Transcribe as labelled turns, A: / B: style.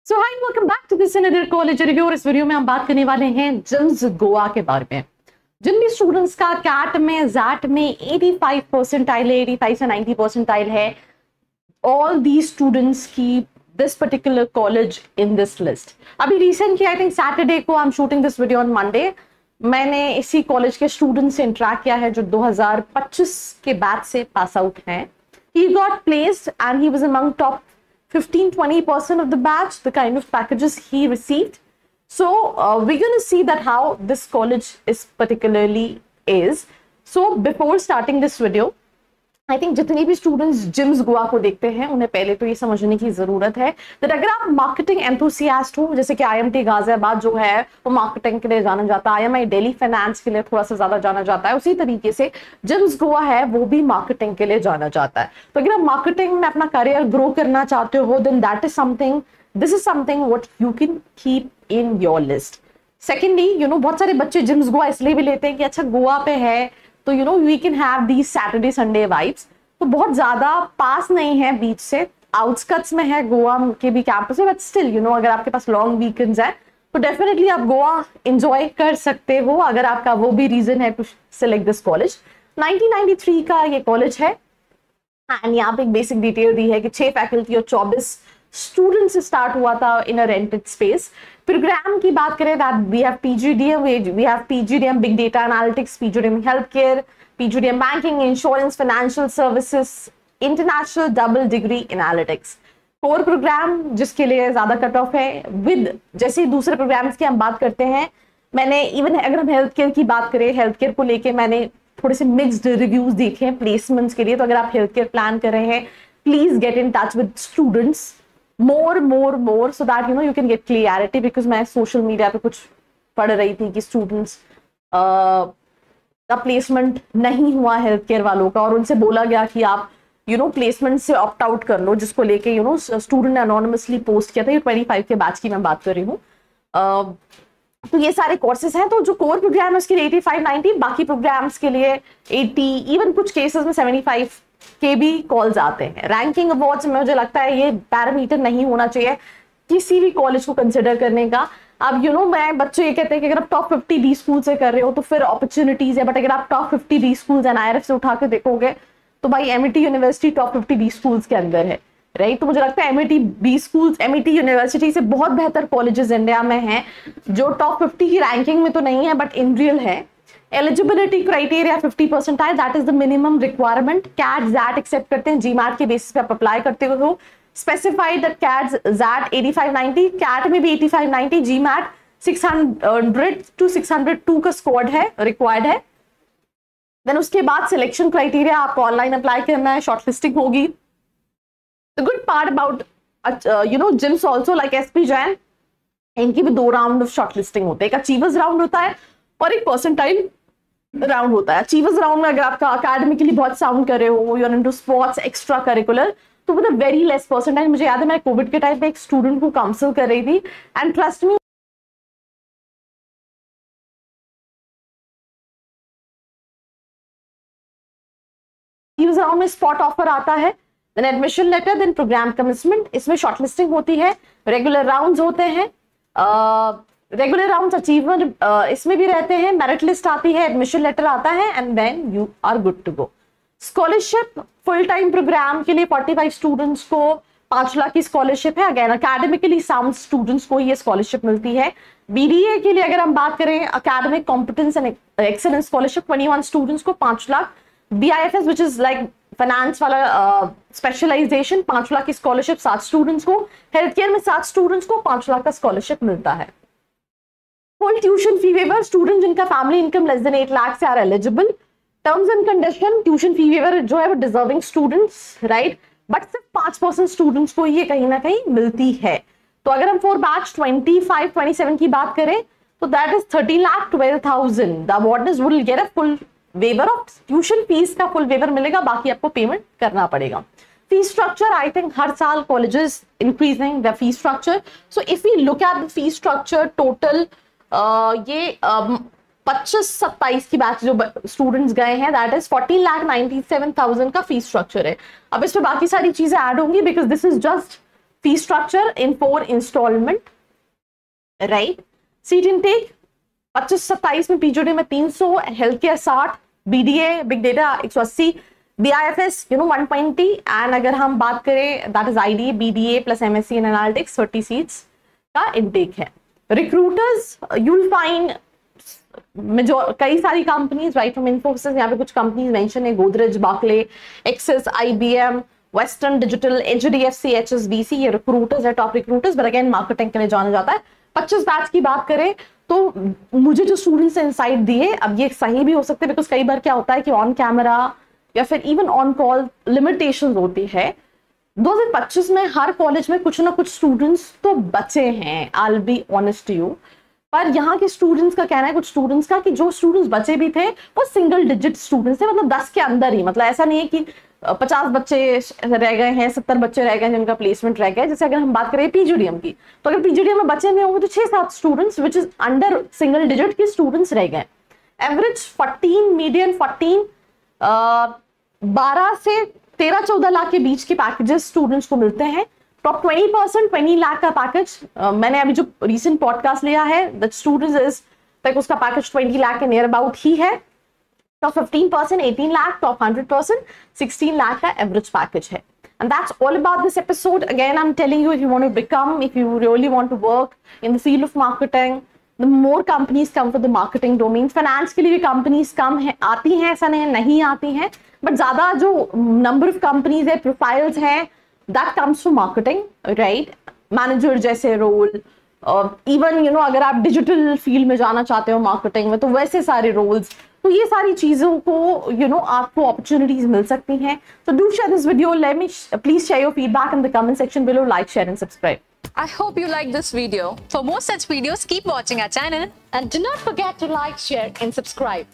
A: So hi welcome back to this another college review. और इस video में हम बात करने वाले हैं जिम्स गोवा के बारे में। जिन भी स्टूडेंट्स का कैट में जैट में 85 परसेंटाइल है, 85 से 90 परसेंटाइल है, ऑल दी स्टूडेंट्स की this particular college in this list. अभी रिसेंटली आई थिंक सैटरडे को I am shooting this video on Monday, मैंने इसी कॉलेज के स्टूडेंट से इंटरेक्ट किया है जो 2025 के बैच से पास आउट हैं। He got placed and he was among top 15-20% of the batch, the kind of packages he received. So we're going to see that how this college is particularly is. So before starting this video, I think जितने भी students gyms Goa को देखते हैं उन्हें पहले तो ये समझने की जरूरत है कि अगर आप मार्केटिंग एंथुसियास्ट हो, जैसे कि IMT गाजियाबाद जो है वो मार्केटिंग के लिए जाना जाता है, IMI दिल्ली फाइनेंस के लिए थोड़ा सा ज्यादा जाना जाता है, उसी तरीके से जिम्स गोवा है वो भी मार्केटिंग के लिए जाना जाता है। तो अगर आप मार्केटिंग में अपना करियर ग्रो करना चाहते हो then that is something, this is something what you can keep in your list. Secondly बहुत सारे बच्चे जिम्स गोवा इसलिए भी लेते हैं कि अच्छा गोवा पे है तो we can have the Saturday Sunday vibes. तो बहुत ज्यादा पास नहीं है बीच से, आउटस्कट्स में है गोवा के भी कैंपस है, बट स्टिल अगर आपके पास लॉन्ग वीकेंड्स है तो डेफिनेटली आप गोवा एंजॉय कर सकते हो अगर आपका वो भी रीजन है टू सिलेक्ट दिस कॉलेज। 1993 का ये कॉलेज है एंड यहाँ पे एक बेसिक डिटेल दी है कि 6 फैकल्टी और 24 स्टूडेंट से स्टार्ट हुआ था in a rented space. Program की बात करें that we have PGDM big data analytics, PGDM health care, PGDM banking, insurance, financial services, international double degree analytics. Core program जिसके लिए ज्यादा कट ऑफ है विद जैसे दूसरे प्रोग्राम्स की हम बात करते हैं, मैंने इवन अगर हम हेल्थ केयर की बात करें, हेल्थ केयर को लेके मैंने थोड़े से मिक्स्ड रिव्यूज देखे हैं प्लेसमेंट्स के लिए। तो अगर आप हेल्थ केयर प्लान कर रहे हैं please get in touch with students more so that you can get clarity, because मैं सोशल मीडिया पे कुछ पढ़ रही थी कि स्टूडेंट्स का प्लेसमेंट नहीं हुआ हेल्थ केयर वालों का और उनसे बोला गया कि आप प्लेसमेंट से ऑप्ट आउट कर लो, जिसको लेके स्टूडेंट ने अनोनिमसली पोस्ट किया था। ये 25 के बैच की मैं बात कर रही हूँ। तो ये सारे कोर्सेज हैं। तो जो कोर प्रोग्राम है उसके लिए 85-90, बाकी प्रोग्राम्स के लिए 80, इवन कुछ केसेस में 75 के भी कॉल्स आते हैं। रैंकिंग अवार्ड्स में मुझे लगता है ये पैरामीटर नहीं होना चाहिए किसी भी कॉलेज को कंसिडर करने का। अब मैं बच्चे ये कहते हैं कि अगर आप टॉप 50 बी स्कूल से कर रहे हो तो फिर अपॉर्चुनिटीज है, बट अगर आप टॉप 50 बी स्कूल्स NIRF से उठा के देखोगे तो भाई MET university top 50 B schools के अंदर है, राइट। तो मुझे लगता है MET यूनिवर्सिटी से बहुत बेहतर कॉलेजेस इंडिया में हैं जो टॉप 50 की रैंकिंग में तो नहीं है बट इन रियल है। Eligibility criteria 50 percentile, that is the minimum requirement. CAT XAT accept करते हैं, GMAT के बेसिस पे आप अप्लाई करते हो। Specified that CAT XAT 85-90, CAT में भी 85-90, GMAT 600 to 602 का स्कोर है, रिक्वायर्ड है। देन उसके बाद सिलेक्शन क्राइटेरिया, आपको ऑनलाइन अप्लाई करना है, शॉर्टलिस्टिंग होगी। The good part about JIMS also like SP Jain, इनकी भी 2 राउंड ऑफ शॉर्टलिस्टिंग होते हैं। एक अचीवर्स राउंड होता है और एक परसेंटाइल राउंड होता है। अचीवर्स राउंड में अगर आपका अकेडमिकली बहुत साउंड कर रहे हो, you are into sports, extra curricular, तो with a very less percentile. मुझे याद है मैं कोविड के टाइम पे एक स्टूडेंट को काउंसिल कर रही थी एंड ट्रस्ट मी राउंड में स्पॉट ऑफर आता है, then admission letter, then program commitment. इसमें शॉर्टलिस्टिंग होती है, रेगुलर राउंड्स होते हैं, रेगुलर राउंड्स अचीवमेंट इसमें भी रहते हैं, मेरिट लिस्ट आती है, एडमिशन लेटर आता है and then you are good to go. Scholarship full time program के लिए 45 स्टूडेंट्स को 5 लाख की स्कॉलरशिप है। अगेन अकेडमिकली साउंड स्टूडेंट्स को ये स्कॉलरशिप मिलती है। BDA के लिए अगर हम बात करें academic competence and excellence scholarship 21 students को 5 lakh. BIFS which is like finance वाला स्पेशलाइजेशन 5 लाख की स्कॉलरशिप 7 स्टूडेंट्स को। हेल्थ केयर में 7 स्टूडेंट्स को 5 लाख का स्कॉलरशिप मिलता है। Full tuition fee waiver, student जिनका family income less than 8 lakh से are eligible. Terms and condition, tuition fee waiver जो है वो डिजर्विंग स्टूडेंट्स, राइट, बट सिर्फ 5% स्टूडेंट्स को ये कहीं ना कहीं मिलती है। तो अगर हम 4 बैच 25-27 की बात करें तो that is 30,12,000। The awarders will get a full waiver of tuition fees का फुल वेवर मिलेगा, बाकी आपको पेमेंट करना पड़ेगा। फी स्ट्रक्चर, आई थिंक हर साल colleges increasing the fee structure. So if we look at the fee structure total, ये 25-27 की बैच जो स्टूडेंट्स गए हैं दैट इज 40,97,000 का फी स्ट्रक्चर है। अब इसमें बाकी सारी चीजें ऐड होंगी because this is just fee structure in 4 installment, right? Seat intake 25-27 में, PGD में 300, health care 60, BDA big data 180, BIFS 120, and अगर हम बात करें that is IDA BDA plus MSc in analytics 30 seats का इनटेक है. रिक्रूटर्स यू विल फाइंड कई सारी कंपनीज राइट फ्रॉम इन्फोसिस, यहाँ पे कुछ कंपनीज मेंशन है, Godrej, Barclay, Axis, IBM, Western Digital, HDFC, HSBC, ये रिक्रूटर्स है, top recruiters, but again marketing के लिए जाना जाता है. 25 बैच की बात करें तो मुझे जो स्टूडेंट्स ने इंसाइट दिए, अब ये सही भी हो सकते हैं बिकॉज कई बार क्या होता है कि ऑन कैमरा या फिर इवन ऑन कॉल लिमिटेशंस होती है. 2025 में हर कॉलेज में कुछ ना कुछ स्टूडेंट्स तो बचे हैं, आई बी ऑनेस्ट यू, पर यहाँ के स्टूडेंट्स का कहना है, कुछ स्टूडेंट्स का, कि जो स्टूडेंट्स बचे भी थे वो सिंगल डिजिट स्टूडेंट्स थे, मतलब 10 के अंदर ही, मतलब ऐसा नहीं है कि 50 बच्चे रह गए हैं, 70 बच्चे रह गए जिनका प्लेसमेंट रह गया. जैसे अगर हम बात करें PGDM की, तो अगर PGDM में बचे नहीं होंगे तो 6-7 students which is under single digit के स्टूडेंट्स रह गए. एवरेज 14, मीडियन 14, 12 से 13-14 लाख के बीच के पैकेजेस स्टूडेंट्स को मिलते हैं. टॉप 20% 20 लाख का पैकेज, मैंने अभी जो रिसेंट पॉडकास्ट लिया है दैट स्टूडेंट्स इज तक उसका पैकेज 20 लाख के नियर अबाउट ही है. टॉप 15% 18 लाख, टॉप 100% 16 लाख का एवरेज पैकेज है. And that's all about this episode. Again, I'm telling you, if you want to become, if you really want to work in the field of marketing, the more companies come for the marketing domains. Finance के लिए भी companies कम है, आती हैं, ऐसा नहीं आती हैं, but ज़्यादा जो number of companies है, profiles हैं, that comes from marketing, right? Manager जैसे role, even अगर आप digital field में जाना चाहते हो marketing में, तो वैसे सारे roles, तो ये सारी चीजों को आपको opportunities मिल सकती हैं. So do share this video. Please share your feedback in the comment section below. Like, share, and subscribe.
B: I hope you liked this video. For more such videos, keep watching our channel.
A: And do not forget to like, share, and subscribe.